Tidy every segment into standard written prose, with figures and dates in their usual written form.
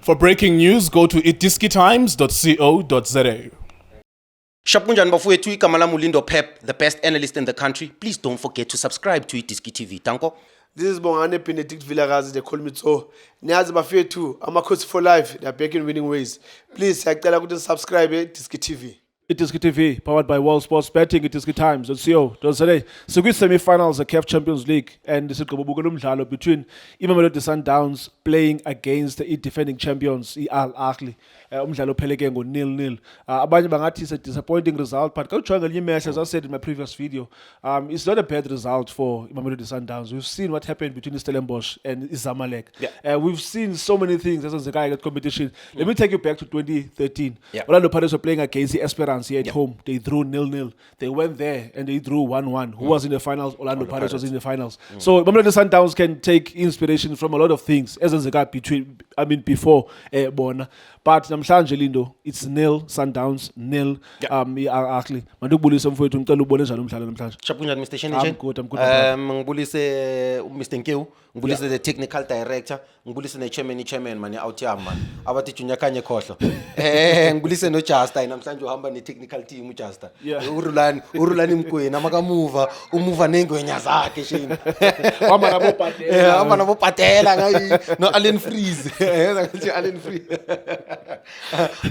For breaking news, go to iDiskiTimes.co.za. Shapunjan bafowethu igama lami Lindo Pep, the best analyst in the country. Please don't forget to subscribe to iDiskiTV. Tanko. This is Bongane Benedict Villagazi, they call me so. Niazi bafowethu, Coach for life, they are back in winning ways. Please, siyacela ukuthi subscribe iDiskiTV. iDiskiTV, powered by World Sports Betting, iDiskiTimes.co.za. So we semi-finals, the CAF Champions League, and this is between Mamelodi Sundowns playing against the defending champions, Ahly. Umdlalo uphele ngo 0-0. Abanye bangathi it's a disappointing result, but as I said in my previous video, it's not a bad result for Mamelodi Sundowns. We've seen what happened between Stellenbosch and Zamalek. We've seen so many things as a guy at competition. Let me take you back to 2013. Orlando Pirates were playing against the Esperance here at home. They drew 0-0. They went there and they drew 1-1. Who was in the finals? Orlando Pirates was in the finals. So Mamelodi Sundowns can take inspiration from a lot of things as a guy before Bona. But namhlanje Lindo, it's 0 Sundowns, 0 Ahly. Mandukubulisa mfowethu ngicela ubone njalo umdlalo namhlanje. Shapunjan Mr. Shen. I'm good. Ngibulise Mr. Nkewu, ngibulise the technical director, ngibulise ne chairman man out here man. Abathi Junior Kanye khohlo. Ngibulise no Justa namhlanje uhamba ne technical team uJusta. Urulani Mkwena makamuva, umuva nengwenya zakhe Shen. Hamba nabo patela ngai no Allen Freeze. Allen Freeze.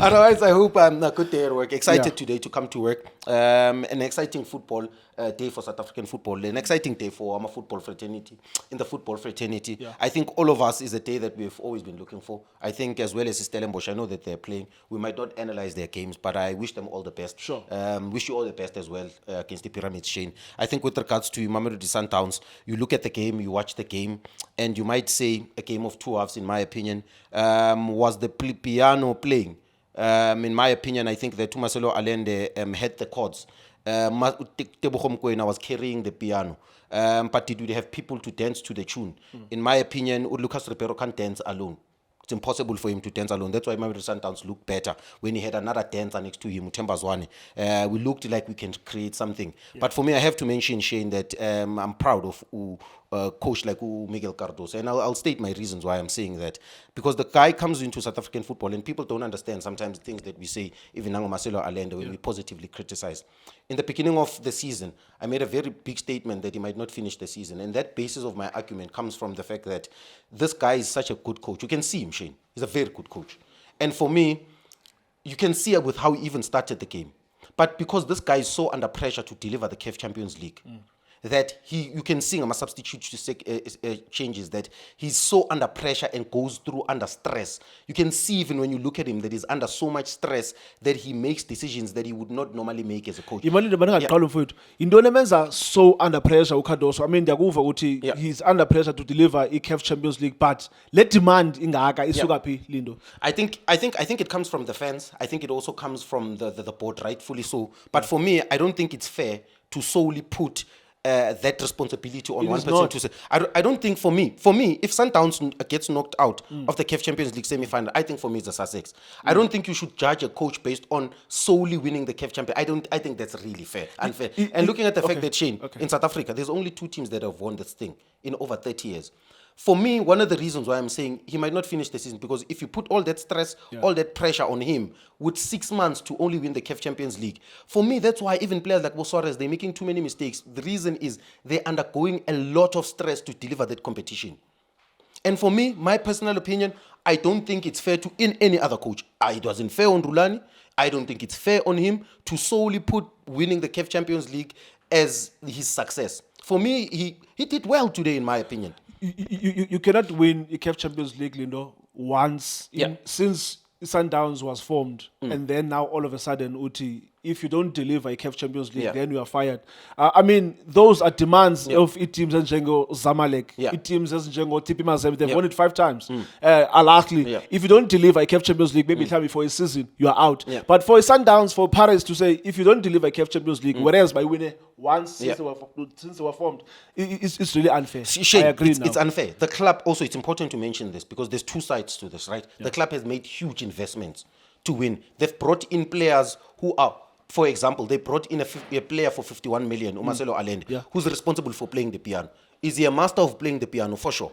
Otherwise, I hope I'm a good day at work. Excited today to come to work. An exciting football day for South African football. An exciting day for our football fraternity. In the football fraternity, I think all of us is a day that we've always been looking for. I think as well as Stellenbosch, I know that they're playing. We might not analyze their games, but I wish them all the best. Sure. Wish you all the best as well against the Pyramids, Shane. I think with regards to Mamelodi Sundowns, you look at the game, you watch the game, and you might say a game of two halves, in my opinion. Was the piano playing? In my opinion, I think that Marcelo Allende had the chords. Tebogo Mokoena was carrying the piano. But did we have people to dance to the tune? In my opinion, Lucas Ribeiro can't dance alone. It's impossible for him to dance alone. That's why Mamelodi Sundowns looked better when he had another dancer next to him, Uthemba Zwane. We looked like we can create something. But for me, I have to mention, Shane, that I'm proud of coach like Miguel Gardos. And I'll state my reasons why I'm saying that. Because the guy comes into South African football and people don't understand sometimes things that we say, even Nango Marcelo Allende, when we positively criticize. In the beginning of the season, I made a very big statement that he might not finish the season. And that basis of my argument comes from the fact that this guy is such a good coach. You can see him, Shane. He's a very good coach. And for me, you can see it with how he even started the game. But because this guy is so under pressure to deliver the CAF Champions League, that you can see, I'm a substitute to changes, that he's so under pressure and goes through under stress. You can see even when you look at him that he's under so much stress that he makes decisions that he would not normally make as a coach. He's so under pressure, I mean, he's under pressure to deliver a CAF Champions League, but let demand Lindo. I think it comes from the fans. I think it also comes from the board, rightfully so. But for me, I don't think it's fair to solely put that responsibility on one person to say. I don't think for me, if Sundowns gets knocked out of the CAF Champions League semi-final, I think for me it's a Sussex. I don't think you should judge a coach based on solely winning the CAF Champions. I think that's really unfair. And looking at the fact that, Shane, in South Africa, there's only 2 teams that have won this thing in over 30 years. For me, one of the reasons why I'm saying he might not finish the season, because if you put all that stress, all that pressure on him with 6 months to only win the CAF Champions League, for me, that's why even players like Suarez, they're making too many mistakes. The reason is they're undergoing a lot of stress to deliver that competition. And for me, my personal opinion, I don't think it's fair to any other coach. It wasn't fair on Rulani. I don't think it's fair on him to solely put winning the CAF Champions League as his success. For me, he did well today, in my opinion. You cannot win a CAF Champions League, Lindo, once since Sundowns was formed, and then now all of a sudden, Uti, if you don't deliver a CAF Champions League, then you are fired. I mean, those are demands of teams as Njengo Zamalek, teams as Njengo TP Mazembe. They've won it 5 times. Ahly. If you don't deliver a CAF Champions League, maybe time before a season, you are out. But for Sundowns, for Paris to say, if you don't deliver a CAF Champions League, whereas by winning once since they were formed, it's really unfair. Shane, I agree now. It's unfair. The club also, it's important to mention this because there's 2 sides to this, right? The club has made huge investments to win. They've brought in players who are, for example, they brought in a player for 51 million, Marcelo Allende, who's responsible for playing the piano. Is he a master of playing the piano? For sure.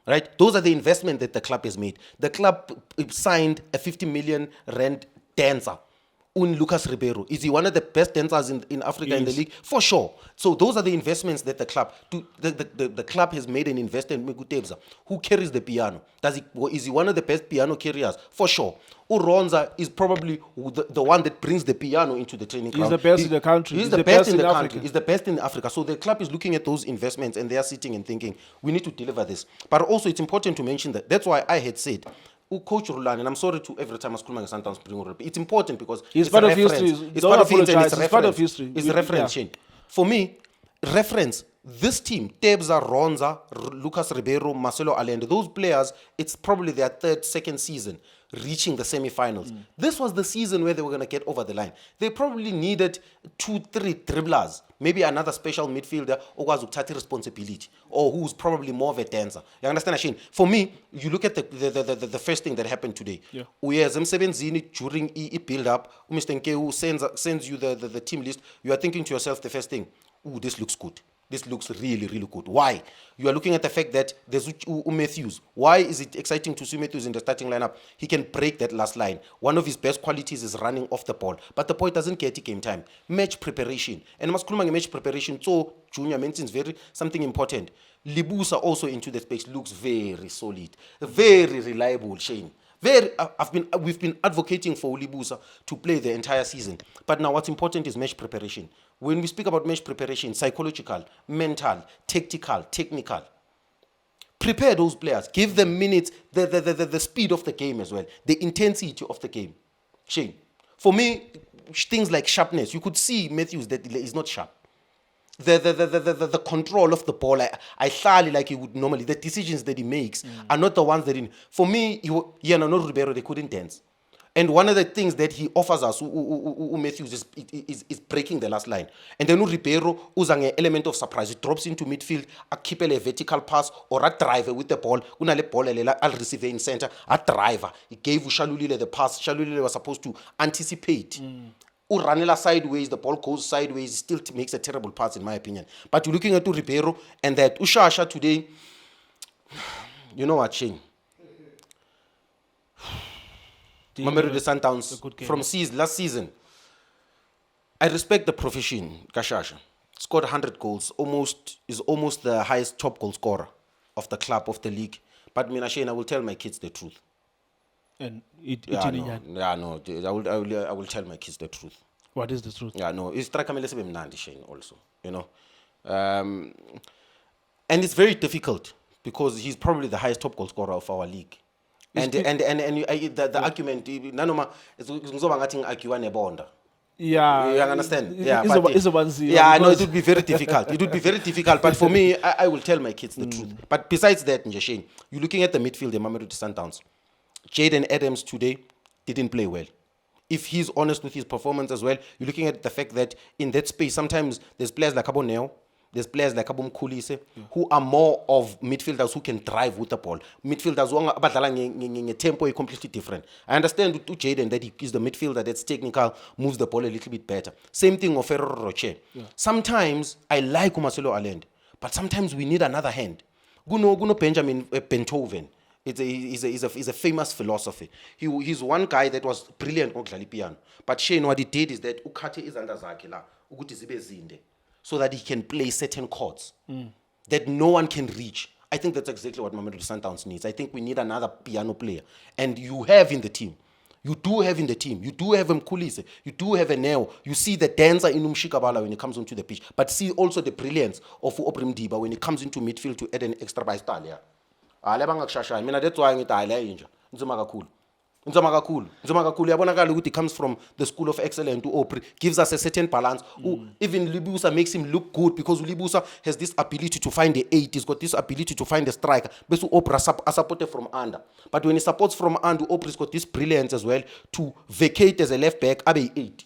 Right? Those are the investment that the club has made. The club signed a 50 million rand dancer. Lucas Ribeiro. Is he one of the best dancers in Africa in the league? For sure. So those are the investments that the club the club has made an investment in Mekutebza. Who carries the piano? Is he one of the best piano carriers? For sure. Uronza is probably the one that brings the piano into the training ground. He's the best in the country. He's the best in the country. He's the best in Africa. So the club is looking at those investments and they are sitting and thinking, we need to deliver this. But also it's important to mention that that's why I had said Coach Rulani, and I'm sorry to every time I school Sundowns bring up. It's important because it's part of history. It's part of history. It's part of history. It's a reference chain. For me, reference, this team, Tebza, Ronza, Lucas Ribeiro, Marcelo Allende, those players, it's probably their second season reaching the semi-finals. This was the season where they were going to get over the line. They probably needed 2-3 dribblers, maybe another special midfielder who was to take responsibility or who's probably more of a dancer. You understand, Ashine? For me, you look at the first thing that happened today. During a build-up, Mr. Nkeu sends you the team list. You are thinking to yourself the first thing, ooh, this looks good. This looks really, really good. Why? You are looking at the fact that there's Matthews. Why is it exciting to see Matthews in the starting lineup? He can break that last line. One of his best qualities is running off the ball. But the boy doesn't get game time. Match preparation. And Maskulumang match preparation, so Junior mentions something important. Libusa also into the space looks very solid. Very reliable, Shane. We've been advocating for Libusa to play the entire season. But now what's important is match preparation. When we speak about match preparation, psychological, mental, tactical, technical, prepare those players. Give them minutes, the speed of the game as well, the intensity of the game. Shane, for me, things like sharpness, you could see Matthews that is not sharp. The control of the ball, I thoroughly like he would normally. The decisions that he makes are not the ones that for me, not Ribeiro, they couldn't dance. And one of the things that he offers us, Matthews, is breaking the last line. And then Ribeiro, who's an element of surprise, he drops into midfield, a keep a vertical pass or a driver with the ball. I'll receive in center, a driver. He gave Shalulile the pass. Shalulile was supposed to anticipate. Uranela sideways, the ball goes sideways, it still makes a terrible pass in my opinion. But you're looking at Ribeiro and that Ushasha today, you know what, Shane? Mamelodi Sundowns from last season. I respect the profession, Kashasha. Scored 100 goals, is almost the highest top goal scorer of the club, of the league. But Shane, I will tell my kids the truth. And I will tell my kids the truth. What is the truth? Yeah, no, it's Shane also, you know. And it's very difficult because he's probably the highest top goal scorer of our league. And the argument, nanoma is argue nebonda. Yeah, you understand? Yeah, I know it would be very difficult. It would be very difficult. But for me, I will tell my kids the truth. But besides that, Shane, you're looking at the midfield, the Mamelodi Sundowns. Jaden Adams today didn't play well. If he's honest with his performance as well, you're looking at the fact that in that space, sometimes there's players like Aboneo, there's players like Abum Kulise, who are more of midfielders who can drive with the ball. Midfielders who are tempo is completely different. I understand with Jaden that he is the midfielder that's technical, moves the ball a little bit better. Same thing with Ferro Roche. Sometimes I like Marcelo Allende, but sometimes we need another hand. Guno Benjamin Benthoven. He's a famous philosophy. He's one guy that was brilliant on piano. But Shane, what he did is that ukate is under zakela, so that he can play certain chords that no one can reach. I think that's exactly what Mamelodi Sundowns needs. I think we need another piano player. And you have in the team. You do have in the team. You do have Mkulise. You do have a Neo. You see the dancer in Umshikabala when he comes onto the pitch. But see also the brilliance of Obrim Diba when he comes into midfield to add an extra by style. That's why it comes from the school of excellence to Opri, gives us a certain balance. Even Libusa makes him look good because Libusa has this ability to find the 8, he's got this ability to find the striker. But Opra supported from under. But when he supports from under, Opri's got this brilliance as well to vacate as a left back, Abe 8.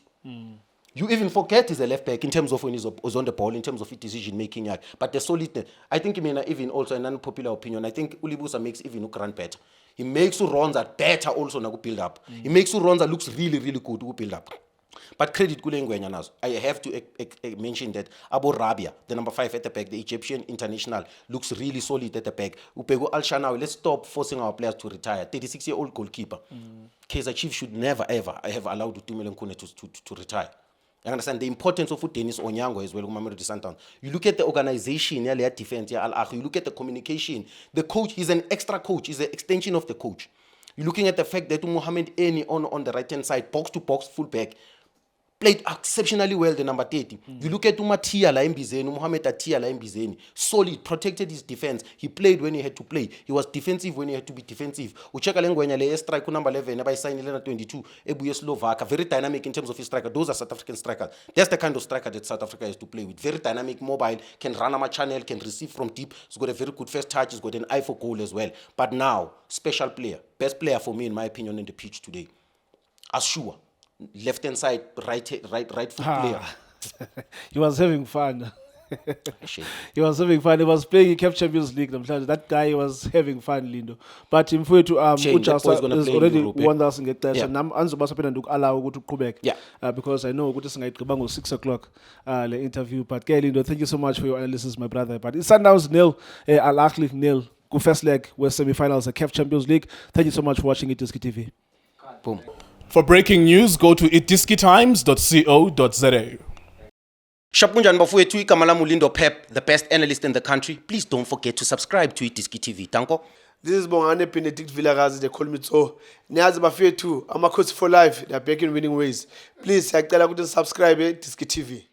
You even forget he's a left back in terms of when he's on the ball, in terms of his decision making. But the solidness, I think, even also an unpopular opinion, I think Ulibusa makes even Ukran better. He makes Uronza better also to build up. He makes Uronza looks really, really good to build up. But credit kule ngwenya nazo. I have to mention that Abu Rabia, the number 5 at the back, the Egyptian international, looks really solid at the back. Upego Al-Shanawi, let's stop forcing our players to retire. 36-year-old goalkeeper. Kaizer Chiefs should never ever have allowed Utumele Nkune to retire. You understand the importance of Dennis Onyango as well, Mamelodi Sundowns. You look at the organization, yeah, defense, yeah, Al-Ahly. You look at the communication. The coach, he's an extra coach. He's an extension of the coach. You're looking at the fact that Mohamed Eni on the right-hand side, box-to-box, full-back, played exceptionally well, the number 30. You look at Matia La Mbizeni, Mohamed Atia La Mbizeni, solid, protected his defense. He played when he had to play. He was defensive when he had to be defensive. Ucheka Lengwenya le strike number 11, by signing 22, Ebuye Slovak, very dynamic in terms of his striker. Those are South African strikers. That's the kind of striker that South Africa has to play with. Very dynamic, mobile, can run a channel, can receive from deep. He's got a very good first touch. He's got an eye for goal as well. But now, special player, best player for me in my opinion in the pitch today. Ashua. Left hand side, right foot player. He was having fun. He was having fun. He was playing in CAF Champions League. That guy was having fun, Lindo. But in to Uchasa is already won us in get that. And I'm allow to Quebec. Yeah. Because I know good tonight 6 o'clock the interview. But Lindo, thank you so much for your analysis, my brother. But it's Sundowns 0, Al-Ahly 0. Go first leg, West semi-finals, the CAF Champions League. Thank you so much for watching iDiski TV. Boom. For breaking news, go to iDiskiTimes.co.za. Shapunjan Bafuyetui Kamalamu Lindo Pep, the best analyst in the country. Please don't forget to subscribe to iDiski TV. Tanko. This is Bongane Benedict Villaraz, they call me so. Niazi Bafuyetui, I'm a coach for life. They are back in winning ways. Please, subscribe to iDiski TV.